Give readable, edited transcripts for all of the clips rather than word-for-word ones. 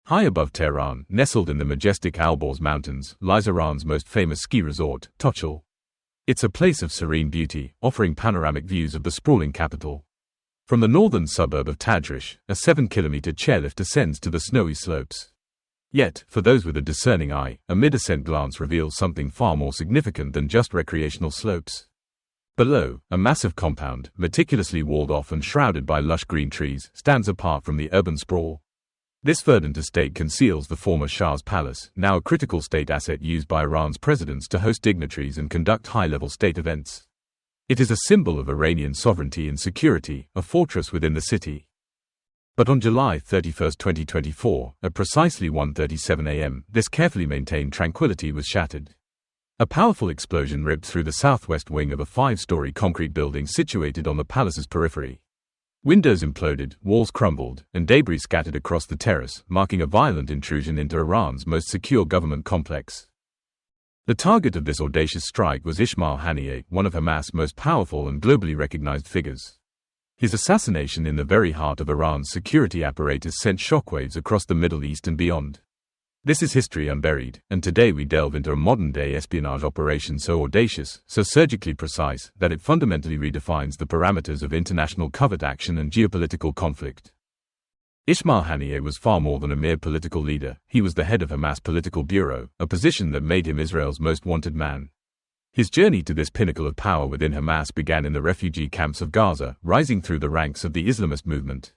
High above Tehran, nestled in the majestic Alborz Mountains, lies Iran's most famous ski resort, Tochal. It's a place of serene beauty, offering panoramic views of the sprawling capital. From the northern suburb of Tadrish, a 7-kilometer chairlift descends to the snowy slopes. Yet, for those with a discerning eye, a mid-ascent glance reveals something far more significant than just recreational slopes. Below, a massive compound, meticulously walled off and shrouded by lush green trees, stands apart from the urban sprawl. This verdant estate conceals the former Shah's palace, now a critical state asset used by Iran's presidents to host dignitaries and conduct high-level state events. It is a symbol of Iranian sovereignty and security, a fortress within the city. But on July 31, 2024, at precisely 1:37 a.m., this carefully maintained tranquility was shattered. A powerful explosion ripped through the southwest wing of a 5-story concrete building situated on the palace's periphery. Windows imploded, walls crumbled, and debris scattered across the terrace, marking a violent intrusion into Iran's most secure government complex. The target of this audacious strike was Ismail Haniyeh, one of Hamas' most powerful and globally recognized figures. His assassination in the very heart of Iran's security apparatus sent shockwaves across the Middle East and beyond. This is History Unburied, and today we delve into a modern-day espionage operation so audacious, so surgically precise, that it fundamentally redefines the parameters of international covert action and geopolitical conflict. Ismail Haniyeh was far more than a mere political leader. He was the head of Hamas Political Bureau, a position that made him Israel's most wanted man. His journey to this pinnacle of power within Hamas began in the refugee camps of Gaza, rising through the ranks of the Islamist movement.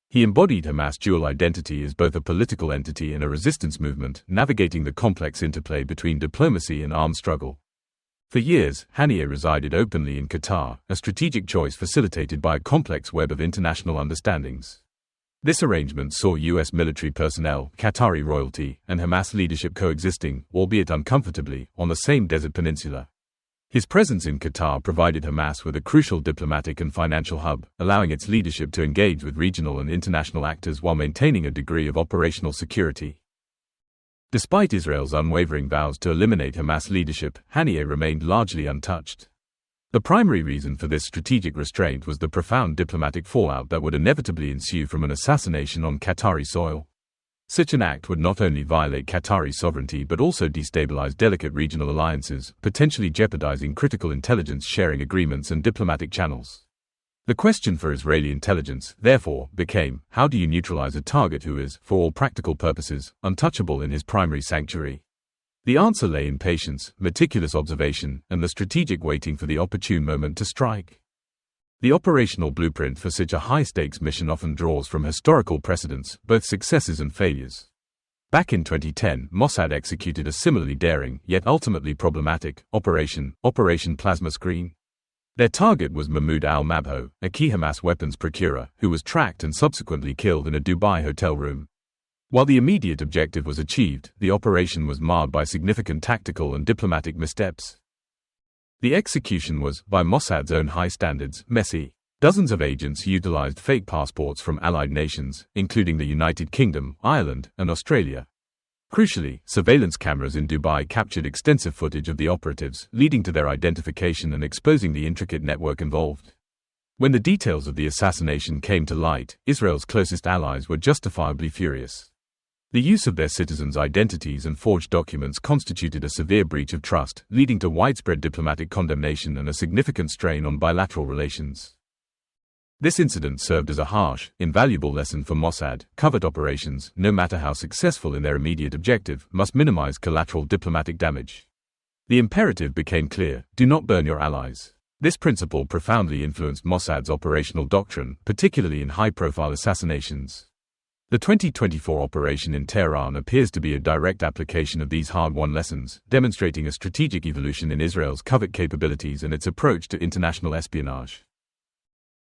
He embodied Hamas' dual identity as both a political entity and a resistance movement, navigating the complex interplay between diplomacy and armed struggle. For years, Haniyeh resided openly in Qatar, a strategic choice facilitated by a complex web of international understandings. This arrangement saw U.S. military personnel, Qatari royalty, and Hamas leadership coexisting, albeit uncomfortably, on the same desert peninsula. His presence in Qatar provided Hamas with a crucial diplomatic and financial hub, allowing its leadership to engage with regional and international actors while maintaining a degree of operational security. Despite Israel's unwavering vows to eliminate Hamas leadership, Haniyeh remained largely untouched. The primary reason for this strategic restraint was the profound diplomatic fallout that would inevitably ensue from an assassination on Qatari soil. Such an act would not only violate Qatari sovereignty but also destabilize delicate regional alliances, potentially jeopardizing critical intelligence sharing agreements and diplomatic channels. The question for Israeli intelligence, therefore, became, how do you neutralize a target who is, for all practical purposes, untouchable in his primary sanctuary? The answer lay in patience, meticulous observation, and the strategic waiting for the opportune moment to strike. The operational blueprint for such a high-stakes mission often draws from historical precedents, both successes and failures. Back in 2010, Mossad executed a similarly daring, yet ultimately problematic, Operation Plasma Screen. Their target was Mahmoud al-Mabho, a key Hamas weapons procurer, who was tracked and subsequently killed in a Dubai hotel room. While the immediate objective was achieved, the operation was marred by significant tactical and diplomatic missteps. The execution was, by Mossad's own high standards, messy. Dozens of agents utilized fake passports from allied nations, including the United Kingdom, Ireland, and Australia. Crucially, surveillance cameras in Dubai captured extensive footage of the operatives, leading to their identification and exposing the intricate network involved. When the details of the assassination came to light, Israel's closest allies were justifiably furious. The use of their citizens' identities and forged documents constituted a severe breach of trust, leading to widespread diplomatic condemnation and a significant strain on bilateral relations. This incident served as a harsh, invaluable lesson for Mossad. Covert operations, no matter how successful in their immediate objective, must minimize collateral diplomatic damage. The imperative became clear: do not burn your allies. This principle profoundly influenced Mossad's operational doctrine, particularly in high-profile assassinations. The 2024 operation in Tehran appears to be a direct application of these hard-won lessons, demonstrating a strategic evolution in Israel's covert capabilities and its approach to international espionage.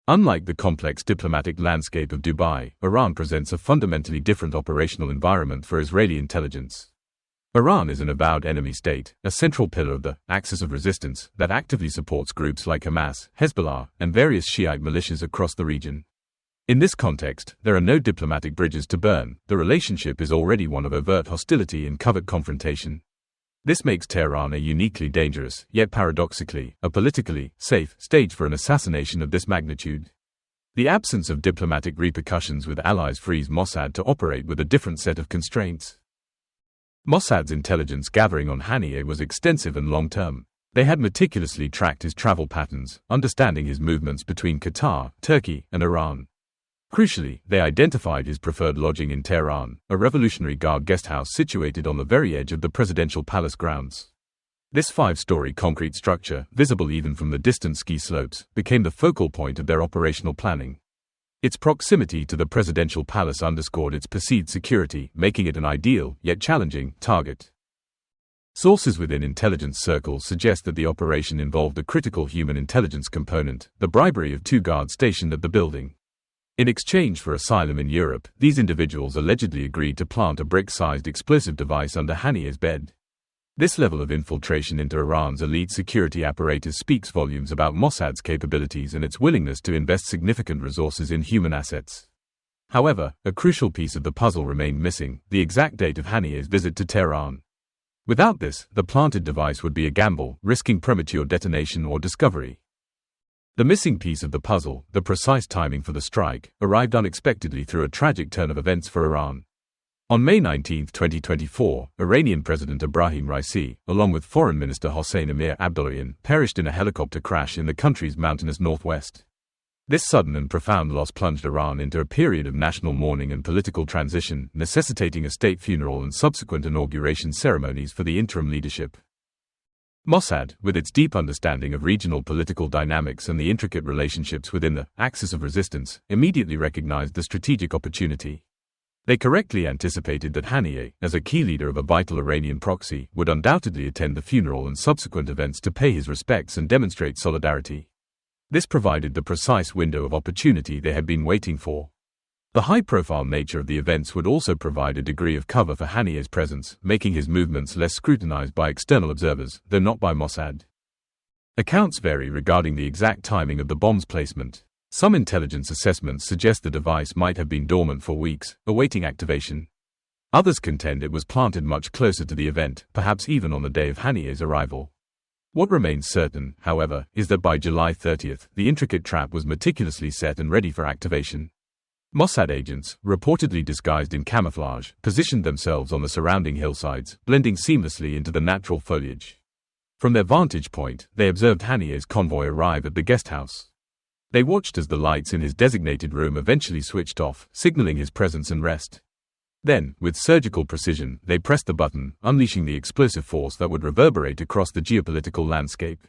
Unlike the complex diplomatic landscape of Dubai, Iran presents a fundamentally different operational environment for Israeli intelligence. Iran is an avowed enemy state, a central pillar of the axis of resistance that actively supports groups like Hamas, Hezbollah, and various Shiite militias across the region. In this context, there are no diplomatic bridges to burn. The relationship is already one of overt hostility and covert confrontation. This makes Tehran a uniquely dangerous, yet paradoxically, a politically safe stage for an assassination of this magnitude. The absence of diplomatic repercussions with allies frees Mossad to operate with a different set of constraints. Mossad's intelligence gathering on Haniyeh was extensive and long-term. They had meticulously tracked his travel patterns, understanding his movements between Qatar, Turkey, and Iran. Crucially, they identified his preferred lodging in Tehran, a Revolutionary Guard guesthouse situated on the very edge of the presidential palace grounds. This 5-story concrete structure, visible even from the distant ski slopes, became the focal point of their operational planning. Its proximity to the presidential palace underscored its perceived security, making it an ideal, yet challenging, target. Sources within intelligence circles suggest that the operation involved a critical human intelligence component, the bribery of 2 guards stationed at the building. In exchange for asylum in Europe, these individuals allegedly agreed to plant a brick-sized explosive device under Haniyeh's bed. This level of infiltration into Iran's elite security apparatus speaks volumes about Mossad's capabilities and its willingness to invest significant resources in human assets. However, a crucial piece of the puzzle remained missing: the exact date of Haniyeh's visit to Tehran. Without this, the planted device would be a gamble, risking premature detonation or discovery. The missing piece of the puzzle, the precise timing for the strike, arrived unexpectedly through a tragic turn of events for Iran. On May 19, 2024, Iranian President Ebrahim Raisi, along with Foreign Minister Hossein Amir Abdollahian, perished in a helicopter crash in the country's mountainous northwest. This sudden and profound loss plunged Iran into a period of national mourning and political transition, necessitating a state funeral and subsequent inauguration ceremonies for the interim leadership. Mossad, with its deep understanding of regional political dynamics and the intricate relationships within the axis of resistance, immediately recognized the strategic opportunity. They correctly anticipated that Haniyeh, as a key leader of a vital Iranian proxy, would undoubtedly attend the funeral and subsequent events to pay his respects and demonstrate solidarity. This provided the precise window of opportunity they had been waiting for. The high-profile nature of the events would also provide a degree of cover for Haniyeh's presence, making his movements less scrutinized by external observers, though not by Mossad. Accounts vary regarding the exact timing of the bomb's placement. Some intelligence assessments suggest the device might have been dormant for weeks, awaiting activation. Others contend it was planted much closer to the event, perhaps even on the day of Haniyeh's arrival. What remains certain, however, is that by July 30th, the intricate trap was meticulously set and ready for activation. Mossad agents, reportedly disguised in camouflage, positioned themselves on the surrounding hillsides, blending seamlessly into the natural foliage. From their vantage point, they observed Haniyeh's convoy arrive at the guesthouse. They watched as the lights in his designated room eventually switched off, signaling his presence and rest. Then, with surgical precision, they pressed the button, unleashing the explosive force that would reverberate across the geopolitical landscape.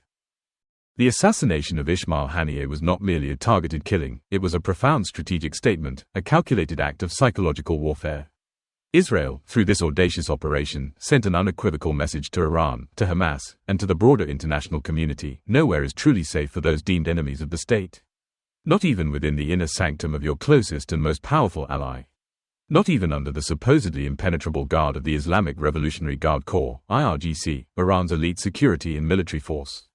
The assassination of Ismail Haniyeh was not merely a targeted killing, it was a profound strategic statement, a calculated act of psychological warfare. Israel, through this audacious operation, sent an unequivocal message to Iran, to Hamas, and to the broader international community: nowhere is truly safe for those deemed enemies of the state. Not even within the inner sanctum of your closest and most powerful ally. Not even under the supposedly impenetrable guard of the Islamic Revolutionary Guard Corps, IRGC, Iran's elite security and military force.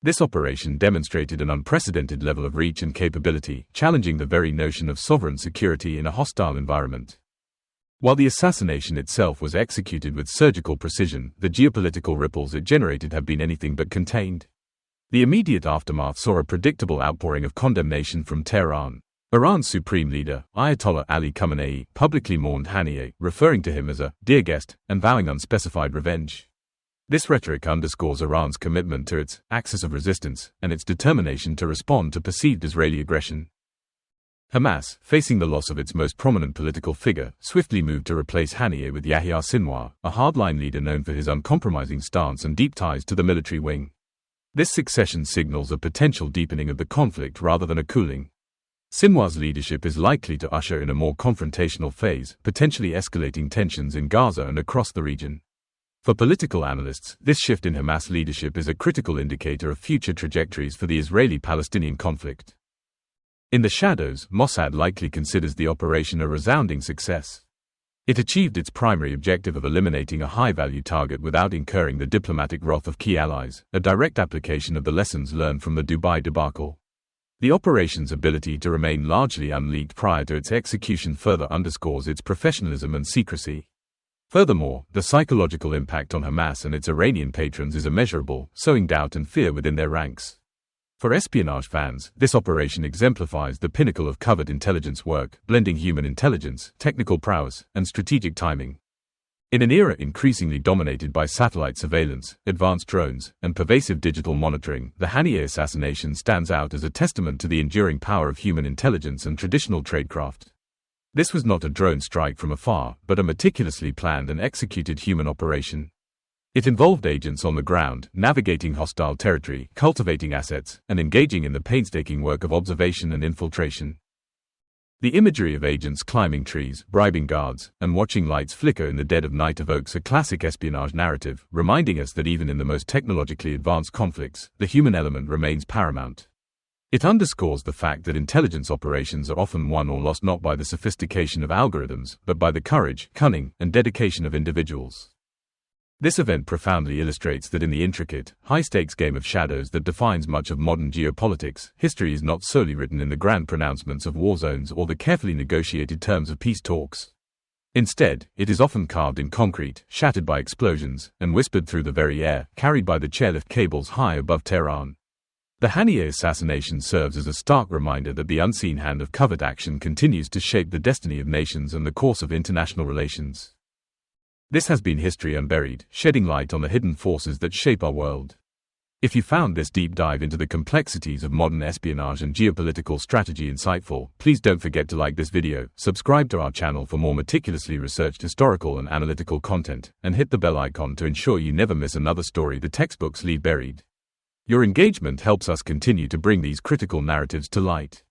This operation demonstrated an unprecedented level of reach and capability, challenging the very notion of sovereign security in a hostile environment. While the assassination itself was executed with surgical precision, the geopolitical ripples it generated have been anything but contained. The immediate aftermath saw a predictable outpouring of condemnation from Tehran. Iran's supreme leader, Ayatollah Ali Khamenei, publicly mourned Haniyeh, referring to him as a dear guest, and vowing unspecified revenge. This rhetoric underscores Iran's commitment to its axis of resistance, and its determination to respond to perceived Israeli aggression. Hamas, facing the loss of its most prominent political figure, swiftly moved to replace Haniyeh with Yahya Sinwar, a hardline leader known for his uncompromising stance and deep ties to the military wing. This succession signals a potential deepening of the conflict rather than a cooling. Sinwar's leadership is likely to usher in a more confrontational phase, potentially escalating tensions in Gaza and across the region. For political analysts, this shift in Hamas leadership is a critical indicator of future trajectories for the Israeli-Palestinian conflict. In the shadows, Mossad likely considers the operation a resounding success. It achieved its primary objective of eliminating a high-value target without incurring the diplomatic wrath of key allies, a direct application of the lessons learned from the Dubai debacle. The operation's ability to remain largely unleaked prior to its execution further underscores its professionalism and secrecy. Furthermore, the psychological impact on Hamas and its Iranian patrons is immeasurable, sowing doubt and fear within their ranks. For espionage fans, this operation exemplifies the pinnacle of covert intelligence work, blending human intelligence, technical prowess, and strategic timing. In an era increasingly dominated by satellite surveillance, advanced drones, and pervasive digital monitoring, the Haniyeh assassination stands out as a testament to the enduring power of human intelligence and traditional tradecraft. This was not a drone strike from afar, but a meticulously planned and executed human operation. It involved agents on the ground, navigating hostile territory, cultivating assets, and engaging in the painstaking work of observation and infiltration. The imagery of agents climbing trees, bribing guards, and watching lights flicker in the dead of night evokes a classic espionage narrative, reminding us that even in the most technologically advanced conflicts, the human element remains paramount. It underscores the fact that intelligence operations are often won or lost not by the sophistication of algorithms, but by the courage, cunning, and dedication of individuals. This event profoundly illustrates that in the intricate, high-stakes game of shadows that defines much of modern geopolitics, history is not solely written in the grand pronouncements of war zones or the carefully negotiated terms of peace talks. Instead, it is often carved in concrete, shattered by explosions, and whispered through the very air, carried by the chairlift cables high above Tehran. The Haniyeh assassination serves as a stark reminder that the unseen hand of covert action continues to shape the destiny of nations and the course of international relations. This has been History Unburied, shedding light on the hidden forces that shape our world. If you found this deep dive into the complexities of modern espionage and geopolitical strategy insightful, please don't forget to like this video, subscribe to our channel for more meticulously researched historical and analytical content, and hit the bell icon to ensure you never miss another story the textbooks leave buried. Your engagement helps us continue to bring these critical narratives to light.